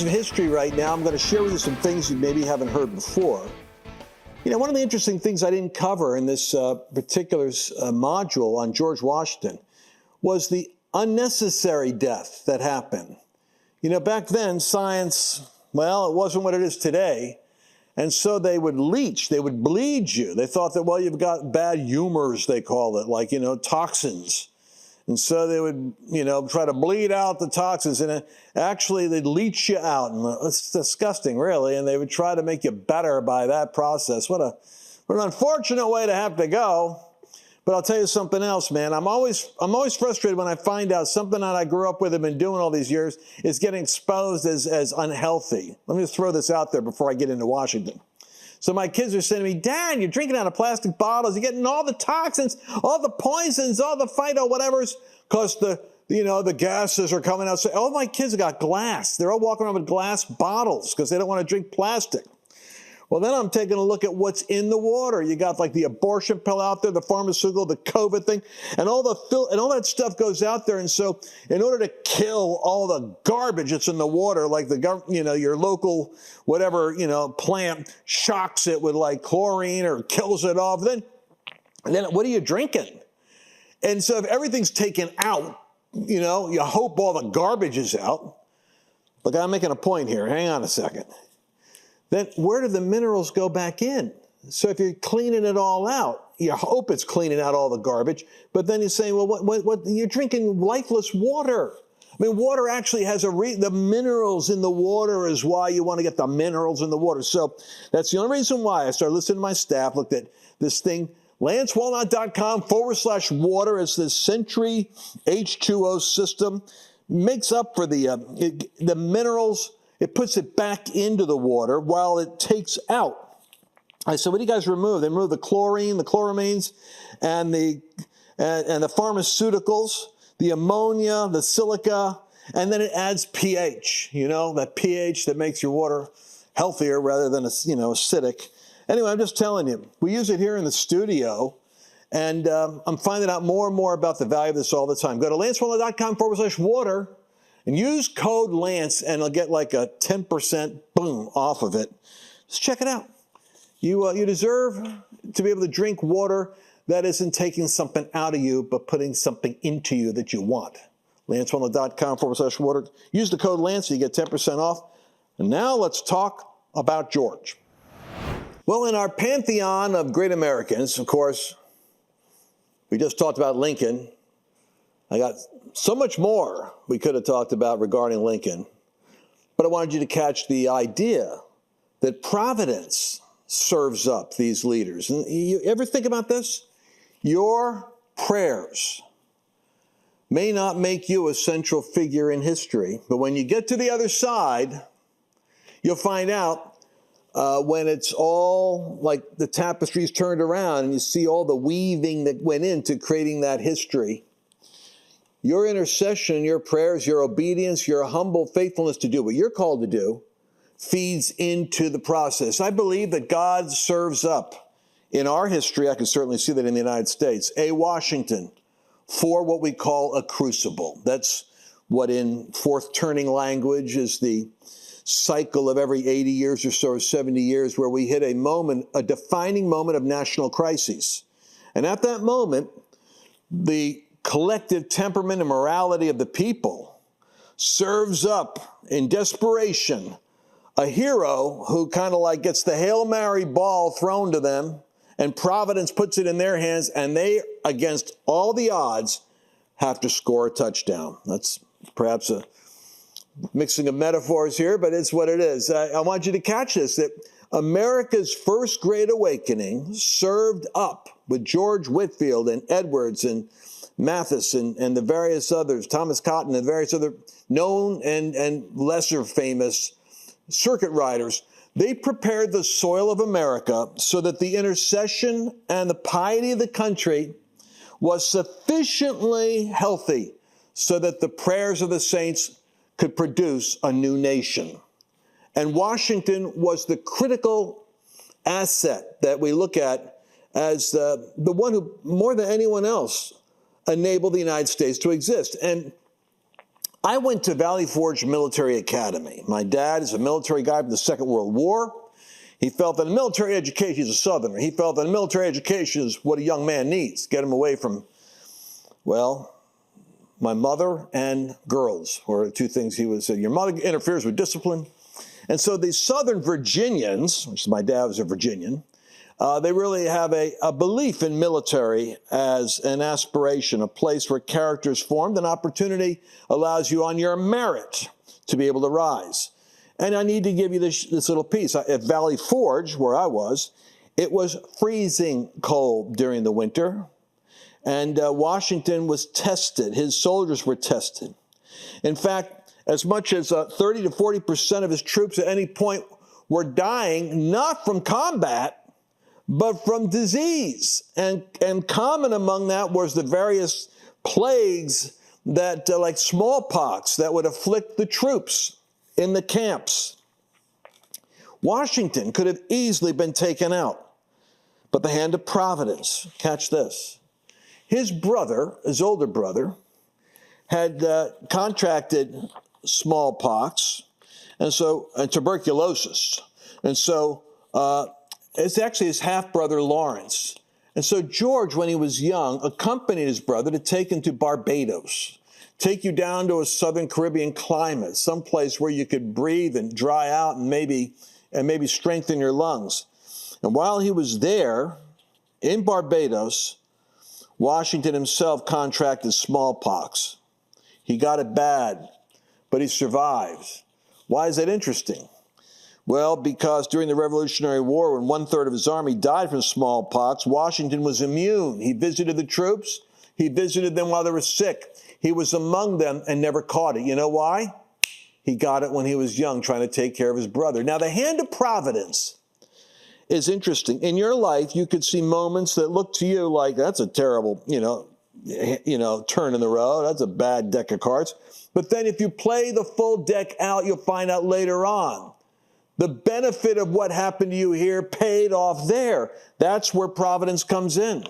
Of history right now, I'm going to share with you some things you maybe haven't heard before. You know, one of the interesting things I didn't cover in this particular module on George Washington was the unnecessary death that happened. You know, back then, science, well, it wasn't what it is today. And so they would leech, they would bleed you. They thought that, well, you've got bad humors, they call it, like, you know, toxins. And so they would, you know, try to bleed out the toxins, and actually they'd leach you out. And it's disgusting, really. And they would try to make you better by that process. What an unfortunate way to have to go. But I'll tell you something else, man. I'm always frustrated when I find out something that I grew up with and been doing all these years is getting exposed as unhealthy. Let me just throw this out there before I get into Washington. So my kids are saying to me, Dad, you're drinking out of plastic bottles. You're getting all the toxins, all the poisons, all the phyto whatevers, because the gases are coming out. So all my kids have got glass. They're all walking around with glass bottles because they don't want to drink plastic. Well, then I'm taking a look at what's in the water. You got like the abortion pill out there, the pharmaceutical, the COVID thing, and all that stuff goes out there. And so in order to kill all the garbage that's in the water, like your local whatever, plant shocks it with like chlorine or kills it off, then what are you drinking? And so if everything's taken out, you hope all the garbage is out. Look, I'm making a point here. Hang on a second. Then where do the minerals go back in? So if you're cleaning it all out, you hope it's cleaning out all the garbage, but then you're saying, well, what you're drinking lifeless water. I mean, water actually has the minerals in the water is why you want to get the minerals in the water. So that's the only reason why I started listening to my staff, looked at this thing, LanceWallnau.com/water. It's the Century H2O system. Makes up for the minerals. It puts it back into the water while it takes out. I said, what do you guys remove? They remove the chlorine, the chloramines, and the pharmaceuticals, the ammonia, the silica, and then it adds pH, that pH that makes your water healthier rather than, acidic. Anyway, I'm just telling you, we use it here in the studio, and I'm finding out more and more about the value of this all the time. Go to LanceWallnau.com/water. And use code Lance, and I'll get like a 10% boom off of it. Just check it out. You deserve to be able to drink water that isn't taking something out of you, but putting something into you that you want. LanceWallnau.com/water. Use the code Lance, so you get 10% off. And now let's talk about George. Well, in our pantheon of great Americans, of course, we just talked about Lincoln. I got so much more we could have talked about regarding Lincoln, but I wanted you to catch the idea that providence serves up these leaders. And you ever think about this? Your prayers may not make you a central figure in history, but when you get to the other side, you'll find out when it's all like the tapestry's turned around and you see all the weaving that went into creating that history. Your intercession, your prayers, your obedience, your humble faithfulness to do what you're called to do feeds into the process. I believe that God serves up in our history, I can certainly see that in the United States, a Washington for what we call a crucible. That's what in fourth turning language is the cycle of every 80 years or so, or 70 years, where we hit a defining moment of national crises. And at that moment, the collective temperament and morality of the people serves up in desperation a hero who kind of like gets the Hail Mary ball thrown to them, and Providence puts it in their hands, and they, against all the odds, have to score a touchdown. That's perhaps a mixing of metaphors here, but it's what it is. I want you to catch this, that America's first great awakening served up with George Whitefield and Edwards and Mathis and the various others, Thomas Cotton and various other known and lesser famous circuit riders. They prepared the soil of America so that the intercession and the piety of the country was sufficiently healthy so that the prayers of the saints could produce a new nation. And Washington was the critical asset that we look at as the one who, more than anyone else, enabled the United States to exist. And I went to Valley Forge Military Academy. My dad is a military guy from the Second World War. He felt that a military education, he's a Southerner, he felt that a military education is what a young man needs, get him away from, well, my mother and girls were two things he would say. Your mother interferes with discipline. And so the Southern Virginians, which my dad was a Virginian, they really have a belief in military as an aspiration, a place where character is formed, an opportunity allows you on your merit to be able to rise. And I need to give you this little piece. At Valley Forge, where I was, it was freezing cold during the winter. And Washington was tested. His soldiers were tested. In fact, as much as 30 to 40% of his troops at any point were dying, not from combat, but from disease. And common among that was the various plagues that, like smallpox, that would afflict the troops in the camps. Washington could have easily been taken out, but the hand of providence, catch this, his brother, his older brother, had contracted smallpox and tuberculosis. And so it's actually his half-brother Lawrence. And so George, when he was young, accompanied his brother to take him to Barbados, take you down to a Southern Caribbean climate, someplace where you could breathe and dry out and maybe strengthen your lungs. And while he was there in Barbados, Washington himself contracted smallpox. He got it bad, but he survived. Why is that interesting? Well, because during the Revolutionary War, when 1/3 of his army died from smallpox, Washington was immune. He visited the troops. He visited them while they were sick. He was among them and never caught it. You know why? He got it when he was young, trying to take care of his brother. Now, the hand of providence is interesting. In your life, you could see moments that look to you like, that's a terrible, turn in the road. That's a bad deck of cards. But then if you play the full deck out, you'll find out later on the benefit of what happened to you here paid off there. That's where providence comes in.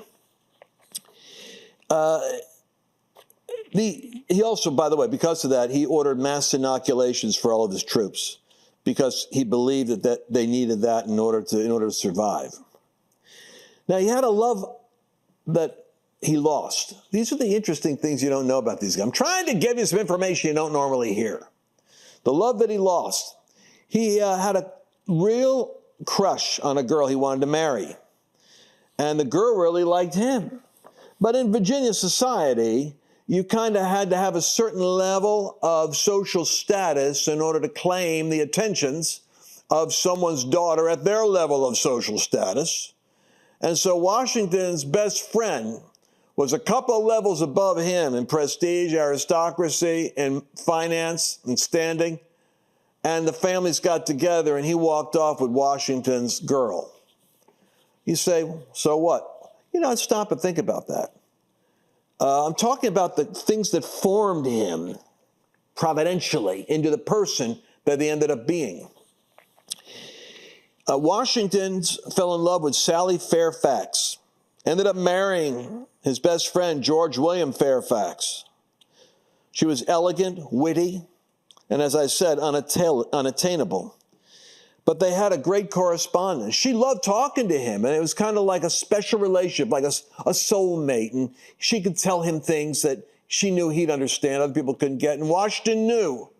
He also, by the way, because of that, he ordered mass inoculations for all of his troops, because he believed that they needed that in order to survive. Now, he had a love that he lost. These are the interesting things you don't know about these guys. I'm trying to give you some information you don't normally hear. The love that he lost. He had a real crush on a girl he wanted to marry, and the girl really liked him. But in Virginia society, you kind of had to have a certain level of social status in order to claim the attentions of someone's daughter at their level of social status. And so Washington's best friend was a couple of levels above him in prestige, aristocracy, and finance and standing. And the families got together and he walked off with Washington's girl. You say, so what? Stop and think about that. I'm talking about the things that formed him providentially into the person that he ended up being. Washington fell in love with Sally Fairfax, ended up marrying his best friend, George William Fairfax. She was elegant, witty, and as I said, unattainable. But they had a great correspondence. She loved talking to him, and it was kind of like a special relationship, like a soulmate. And she could tell him things that she knew he'd understand, other people couldn't get. And Washington knew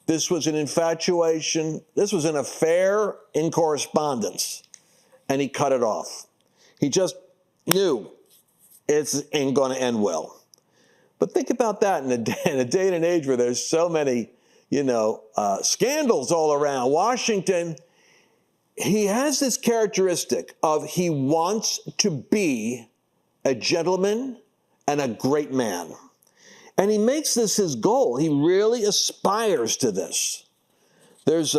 this was an infatuation. This was an affair in correspondence, and he cut it off. He just knew it ain't going to end well. But think about that in a day and an age where there's so many, scandals all around. Washington, he has this characteristic of he wants to be a gentleman and a great man. And he makes this his goal. He really aspires to this. There's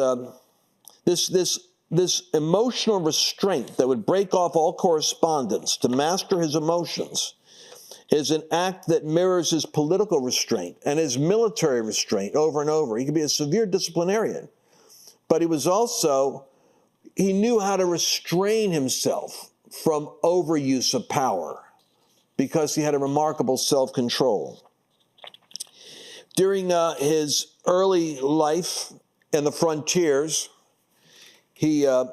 this emotional restraint that would break off all correspondence to master his emotions is an act that mirrors his political restraint and his military restraint over and over. He could be a severe disciplinarian, but he knew how to restrain himself from overuse of power because he had a remarkable self-control. During his early life in the frontiers, this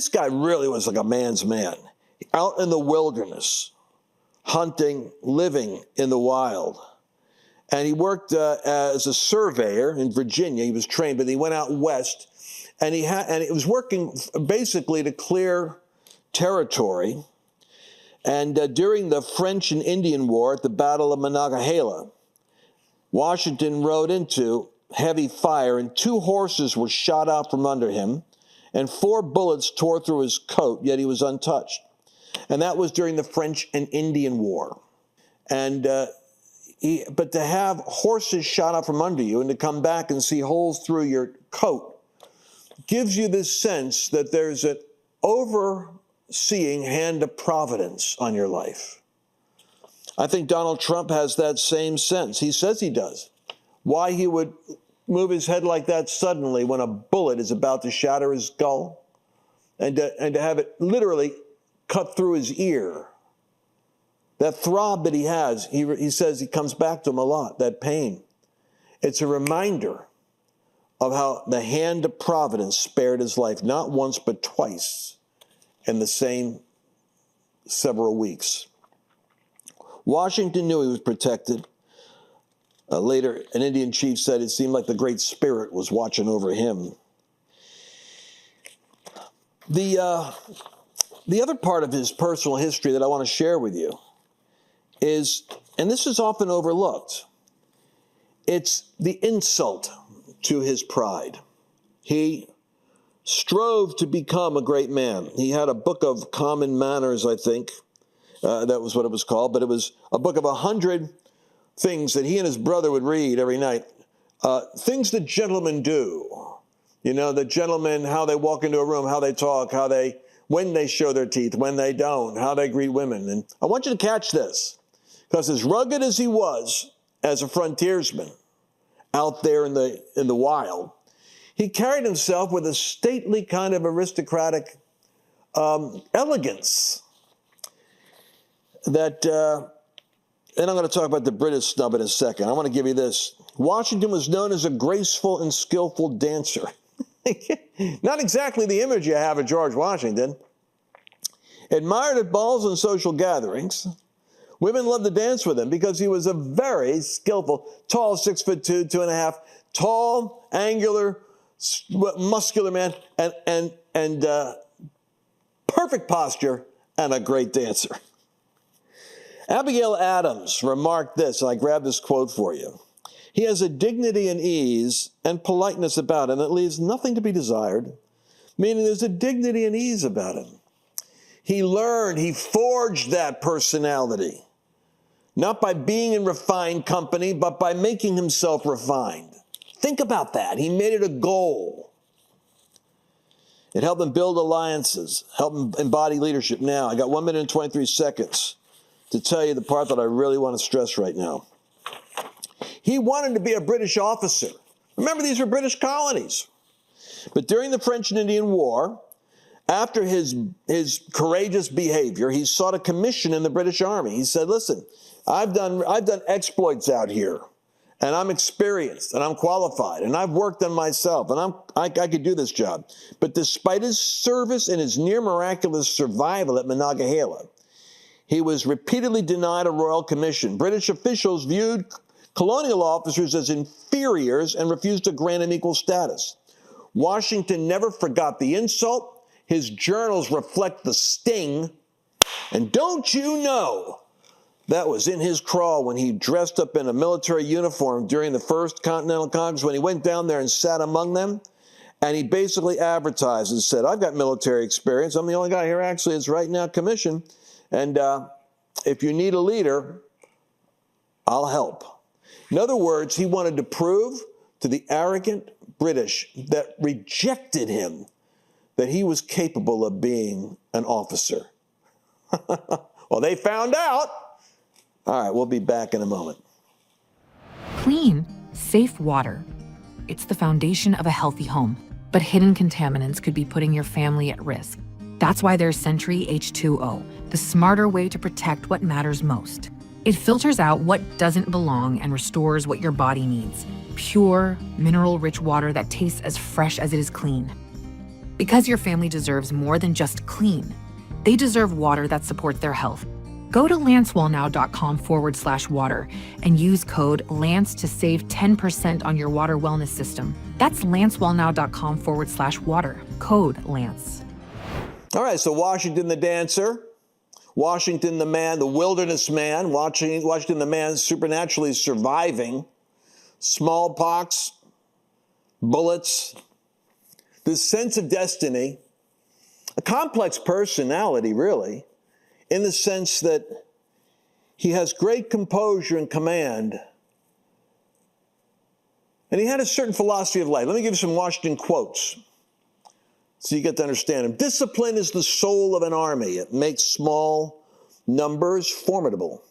guy really was like a man's man. Out in the wilderness, hunting, living in the wild. And he worked as a surveyor in Virginia. He was trained, but he went out west, and he was working basically to clear territory. And during the French and Indian War at the Battle of Monongahela, Washington rode into heavy fire, and 2 horses were shot out from under him, and 4 bullets tore through his coat, yet he was untouched. And that was during the French and Indian War. And but to have horses shot out from under you and to come back and see holes through your coat gives you this sense that there's an overseeing hand of providence on your life. I think Donald Trump has that same sense. He says he does. Why he would move his head like that suddenly when a bullet is about to shatter his skull, and to have it literally cut through his ear. That throb that he has, he says he comes back to him a lot, that pain. It's a reminder of how the hand of providence spared his life, not once but twice in the same several weeks. Washington knew he was protected. Later, an Indian chief said it seemed like the Great Spirit was watching over him. The other part of his personal history that I want to share with you is, and this is often overlooked, it's the insult to his pride. He strove to become a great man. He had a book of common manners, I think. That was what it was called, but it was a book of 100 things that he and his brother would read every night. Things that gentlemen do. You know, the gentlemen, how they walk into a room, how they talk, when they show their teeth, when they don't, how they greet women. And I want you to catch this, because as rugged as he was as a frontiersman out there in the wild, he carried himself with a stately kind of aristocratic elegance that, and I'm going to talk about the British snub in a second. I want to give you this. Washington was known as a graceful and skillful dancer. Not exactly the image you have of George Washington. Admired at balls and social gatherings. Women loved to dance with him because he was a very skillful, tall, 6'2", 2.5", tall, angular, muscular man, and perfect posture and a great dancer. Abigail Adams remarked this, and I grabbed this quote for you. He has a dignity and ease and politeness about him that leaves nothing to be desired, meaning there's a dignity and ease about him. He forged that personality, not by being in refined company, but by making himself refined. Think about that. He made it a goal. It helped him build alliances, helped him embody leadership. Now, I got 1 minute and 23 seconds to tell you the part that I really want to stress right now. He wanted to be a British officer. Remember, these were British colonies. But during the French and Indian War, after his courageous behavior, he sought a commission in the British Army. He said, listen, I've done exploits out here, and I'm experienced, and I'm qualified, and I've worked on myself, and I could do this job. But despite his service and his near miraculous survival at Monongahela, he was repeatedly denied a royal commission. British officials viewed colonial officers as inferiors and refused to grant him equal status. Washington never forgot the insult. His journals reflect the sting. And don't you know, that was in his craw when he dressed up in a military uniform during the First Continental Congress, when he went down there and sat among them. And he basically advertised and said, I've got military experience. I'm the only guy here actually that's right now commissioned. And if you need a leader, I'll help. In other words, he wanted to prove to the arrogant British that rejected him that he was capable of being an officer. Well, they found out. All right, we'll be back in a moment. Clean, safe water. It's the foundation of a healthy home, but hidden contaminants could be putting your family at risk. That's why there's Sentry H2O, the smarter way to protect what matters most. It filters out what doesn't belong and restores what your body needs. Pure, mineral-rich water that tastes as fresh as it is clean. Because your family deserves more than just clean. They deserve water that supports their health. Go to lancewallnau.com/water and use code LANCE to save 10% on your water wellness system. That's lancewallnau.com/water. Code LANCE. All right, so Washington the dancer, Washington the man, the wilderness man, Washington the man supernaturally surviving smallpox, bullets, this sense of destiny, a complex personality, really, in the sense that he has great composure and command. And he had a certain philosophy of life. Let me give you some Washington quotes so you get to understand him. Discipline is the soul of an army. It makes small numbers formidable.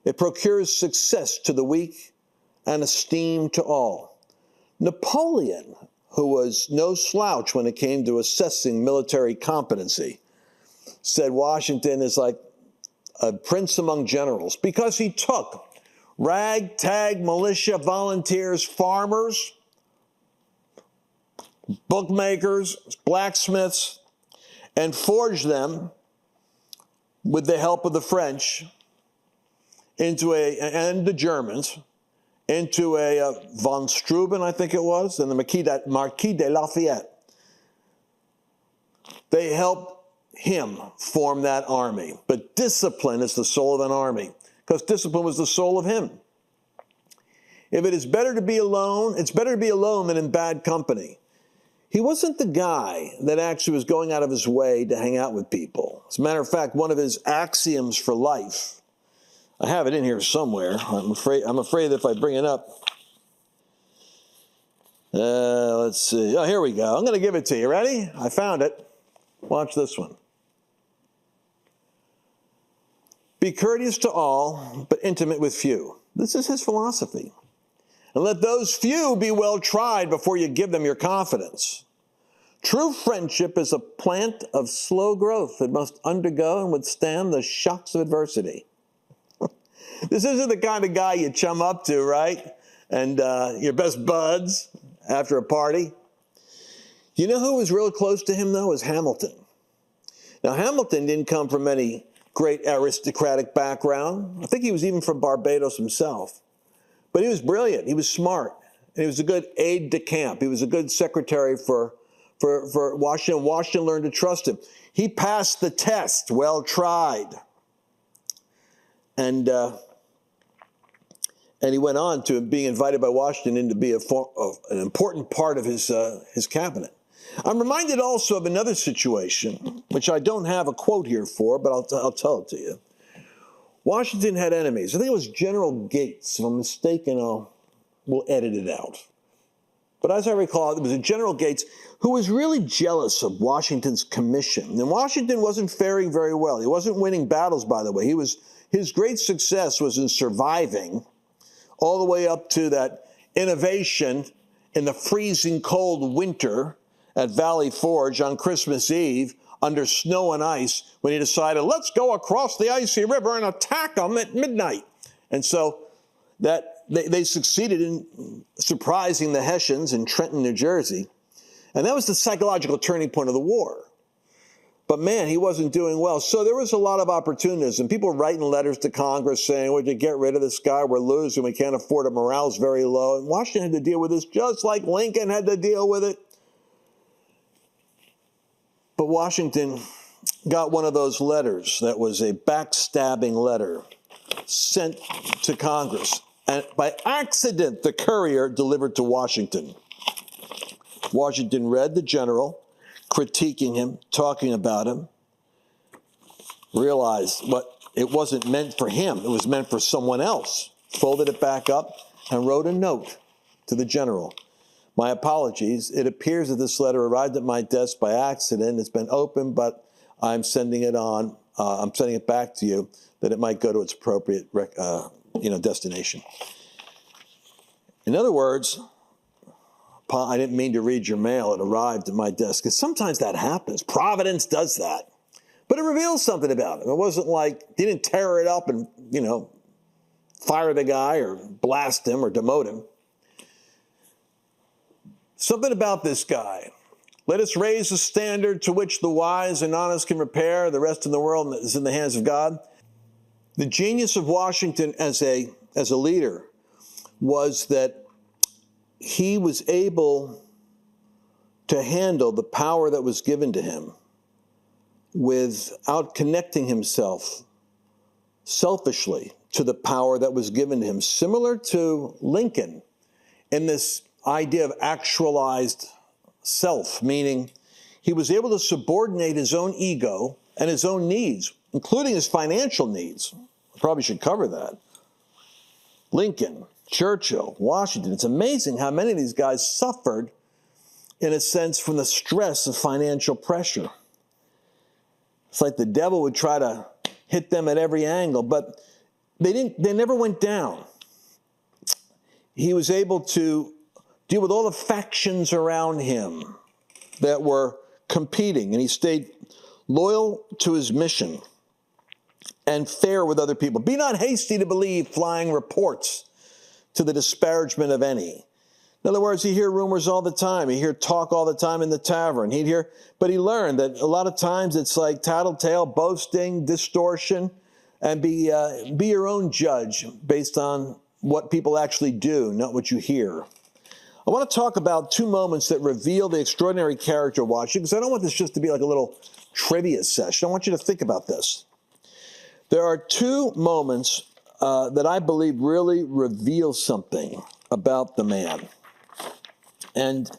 It procures success to the weak and esteem to all. Napoleon, who was no slouch when it came to assessing military competency, said Washington is like a prince among generals because he took ragtag militia, volunteers, farmers, bookmakers, blacksmiths, and forged them with the help of the French and the Germans into a von Steuben, I think it was, and the Marquis de Lafayette. They helped him form that army. But discipline is the soul of an army, because discipline was the soul of him. If it is better to be alone, it's better to be alone than in bad company. He wasn't the guy that actually was going out of his way to hang out with people. As a matter of fact, one of his axioms for life, I have it in here somewhere. I'm afraid that if I bring it up, let's see. Oh, here we go. I'm going to give it to you. Ready? I found it. Watch this one. Be courteous to all, but intimate with few. This is his philosophy. And let those few be well tried before you give them your confidence. True friendship is a plant of slow growth that must undergo and withstand the shocks of adversity. This isn't the kind of guy you chum up to, right? And your best buds after a party. You know who was real close to him, though? Was Hamilton. Now, Hamilton didn't come from any great aristocratic background. I think he was even from Barbados himself. But he was brilliant. He was smart. And he was a good aide de camp. He was a good secretary for Washington. Washington learned to trust him. He passed the test, well tried. And he went on to being invited by Washington to be an important part of his cabinet. I'm reminded also of another situation, which I don't have a quote here for, but I'll tell it to you. Washington had enemies. I think it was General Gates. If I'm mistaken, we'll edit it out. But as I recall, it was a General Gates who was really jealous of Washington's commission. And Washington wasn't faring very well. He wasn't winning battles, by the way. His great success was in surviving all the way up to that innovation in the freezing cold winter at Valley Forge on Christmas Eve under snow and ice when he decided, let's go across the icy river and attack them at midnight. And so that they succeeded in surprising the Hessians in Trenton, New Jersey. And that was the psychological turning point of the war. But man, he wasn't doing well. So there was a lot of opportunism. People writing letters to Congress saying, would you get rid of this guy? We're losing. We can't afford it. Morale's very low. And Washington had to deal with this just like Lincoln had to deal with it. But Washington got one of those letters that was a backstabbing letter sent to Congress. And by accident, the courier delivered to Washington. Washington read the general, critiquing him, talking about him, realized it wasn't meant for him. It was meant for someone else. Folded it back up and wrote a note to the general. My apologies. It appears that this letter arrived at my desk by accident. It's been opened, but I'm sending it on. I'm sending it back to you that it might go to its appropriate destination. In other words, I didn't mean to read your mail. It arrived at my desk. Because sometimes that happens. Providence does that. But it reveals something about him. It wasn't like he didn't tear it up and, fire the guy or blast him or demote him. Something about this guy. Let us raise the standard to which the wise and honest can repair. The rest of the world is in the hands of God. The genius of Washington as a leader was that he was able to handle the power that was given to him without connecting himself selfishly to the power that was given to him. Similar to Lincoln in this idea of actualized self, meaning he was able to subordinate his own ego and his own needs, including his financial needs. Probably should cover that. Lincoln, Churchill, Washington. It's amazing how many of these guys suffered, in a sense, from the stress of financial pressure. It's like the devil would try to hit them at every angle, but they never went down. He was able to deal with all the factions around him that were competing, and he stayed loyal to his mission and fair with other people. Be not hasty to believe flying reports to the disparagement of any. In other words, you hear rumors all the time. You hear talk all the time in the tavern. But he learned that a lot of times it's like tattletale, boasting, distortion, and be your own judge based on what people actually do, not what you hear. I want to talk about two moments that reveal the extraordinary character of Washington, because I don't want this just to be like a little trivia session. I want you to think about this. There are two moments that I believe really reveal something about the man. And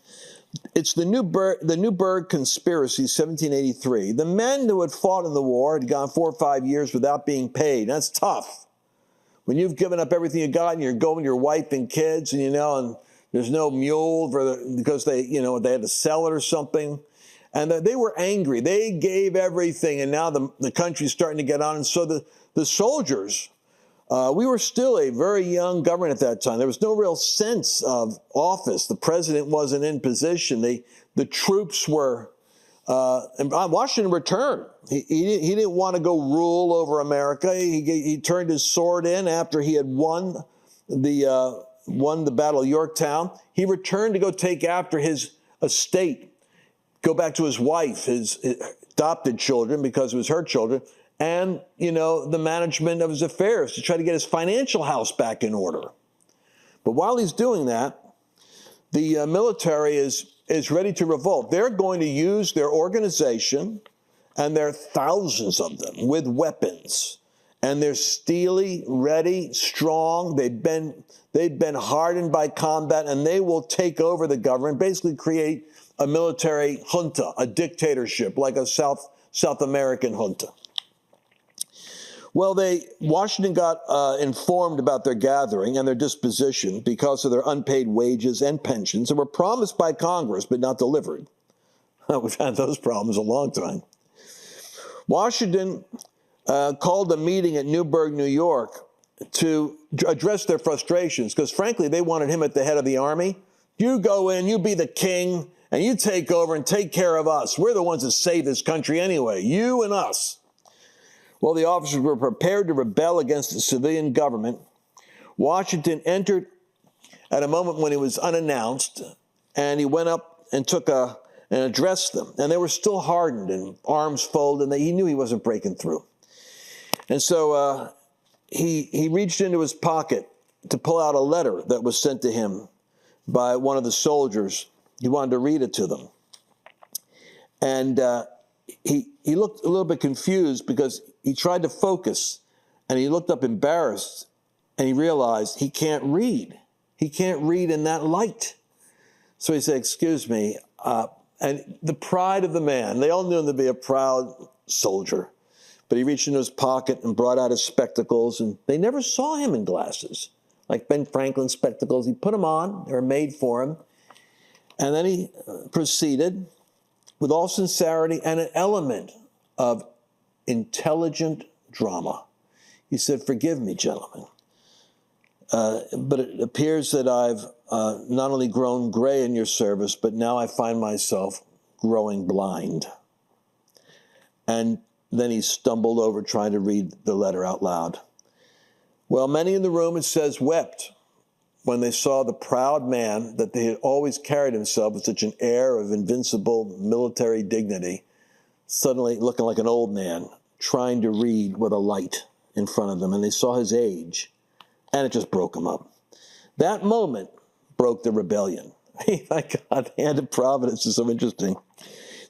it's the Newburgh Conspiracy, 1783. The men who had fought in the war had gone 4 or 5 years without being paid. That's tough. When you've given up everything you got and you're going with your wife and kids, and and there's no mule because they had to sell it or something. And they were angry. They gave everything, and now the country's starting to get on. And so the soldiers, we were still a very young government at that time. There was no real sense of office. The president wasn't in position. The troops were, and Washington returned. He didn't want to go rule over America. He turned his sword in after he had won the Battle of Yorktown. He returned to go take after his estate, go back to his wife, his adopted children, because it was her children, and, the management of his affairs to try to get his financial house back in order. But while he's doing that, the military is ready to revolt. They're going to use their organization, and there are thousands of them with weapons, and they're steely, ready, strong. They've been hardened by combat, and they will take over the government, basically create a military junta, a dictatorship, like a South American junta. Well, Washington got informed about their gathering and their disposition because of their unpaid wages and pensions that were promised by Congress but not delivered. We've had those problems a long time. Washington called a meeting at Newburgh, New York, to address their frustrations because, frankly, they wanted him at the head of the army. You go in, you be the king, and you take over and take care of us. We're the ones that save this country anyway, you and us. Well, the officers were prepared to rebel against the civilian government. Washington entered at a moment when he was unannounced, and he went up and and addressed them. And they were still hardened and arms folded, and he knew he wasn't breaking through. And so he reached into his pocket to pull out a letter that was sent to him by one of the soldiers. He wanted to read it to them. And he looked a little bit confused because he tried to focus, and he looked up embarrassed, and he realized he can't read. He can't read in that light. So he said, "Excuse me." And the pride of the man, they all knew him to be a proud soldier, but he reached into his pocket and brought out his spectacles, and they never saw him in glasses, like Ben Franklin's spectacles. He put them on. They were made for him. And then he proceeded with all sincerity and an element of intelligent drama. He said, "Forgive me, gentlemen, but it appears that I've not only grown gray in your service, but now I find myself growing blind." And then he stumbled over trying to read the letter out loud. Well, many in the room, it says, wept when they saw the proud man that they had always carried himself with such an air of invincible military dignity, suddenly looking like an old man, trying to read with a light in front of them. And they saw his age, and it just broke him up. That moment broke the rebellion. My God, the hand of providence is so interesting.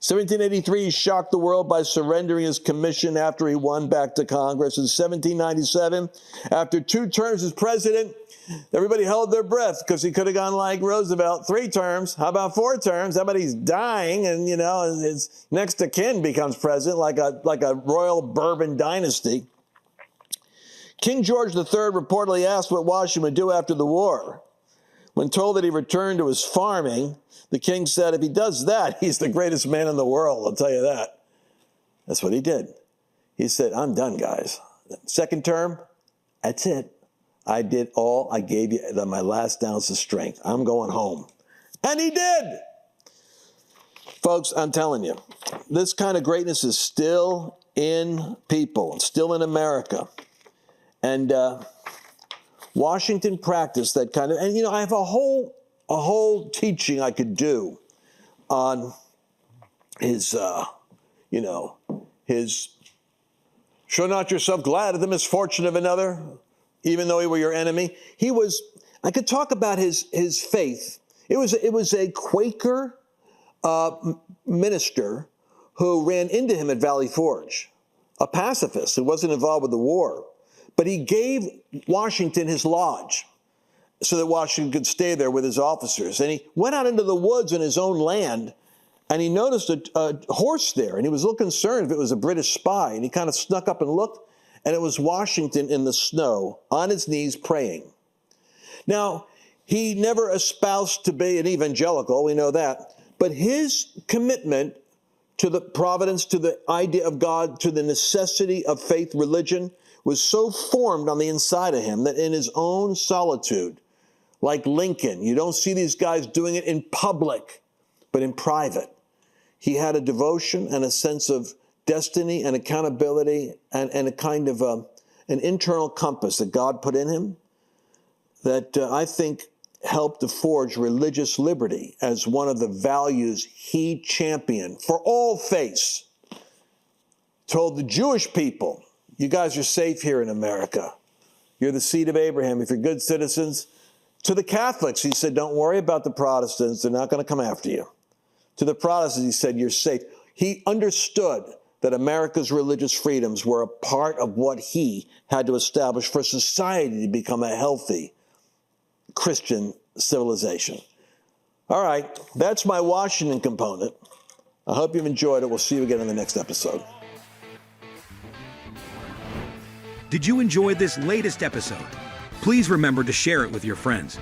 1783, he shocked the world by surrendering his commission after he won back to Congress. In 1797, after 2 terms as president, everybody held their breath because he could have gone like Roosevelt, 3 terms. How about 4 terms? How about he's dying and, his next of kin becomes president like a royal Bourbon dynasty. King George III reportedly asked what Washington would do after the war. When told that he returned to his farming, the king said, if he does that, he's the greatest man in the world, I'll tell you that. That's what he did. He said, I'm done, guys. 2nd term, that's it. I did all I gave you, my last ounce of strength. I'm going home. And he did. Folks, I'm telling you, this kind of greatness is still in people, still in America. And Washington practiced that kind of, and I have a whole teaching I could do on his, his show not yourself glad at the misfortune of another, even though he were your enemy. I could talk about his faith. It was a Quaker minister who ran into him at Valley Forge, a pacifist who wasn't involved with the war. But he gave Washington his lodge so that Washington could stay there with his officers. And he went out into the woods in his own land, and he noticed a horse there, and he was a little concerned if it was a British spy. And he kind of snuck up and looked, and it was Washington in the snow, on his knees praying. Now, he never espoused to be an evangelical, we know that, but his commitment to the providence, to the idea of God, to the necessity of faith, religion, was so formed on the inside of him that in his own solitude, like Lincoln, you don't see these guys doing it in public, but in private. He had a devotion and a sense of destiny and accountability and a kind of an internal compass that God put in him that I think helped to forge religious liberty as one of the values he championed for all faiths. Told the Jewish people, you guys are safe here in America. You're the seed of Abraham. If you're good citizens. To the Catholics, he said, don't worry about the Protestants. They're not going to come after you. To the Protestants, he said, you're safe. He understood that America's religious freedoms were a part of what he had to establish for society to become a healthy Christian civilization. All right, that's my Washington component. I hope you've enjoyed it. We'll see you again in the next episode. Did you enjoy this latest episode? Please remember to share it with your friends.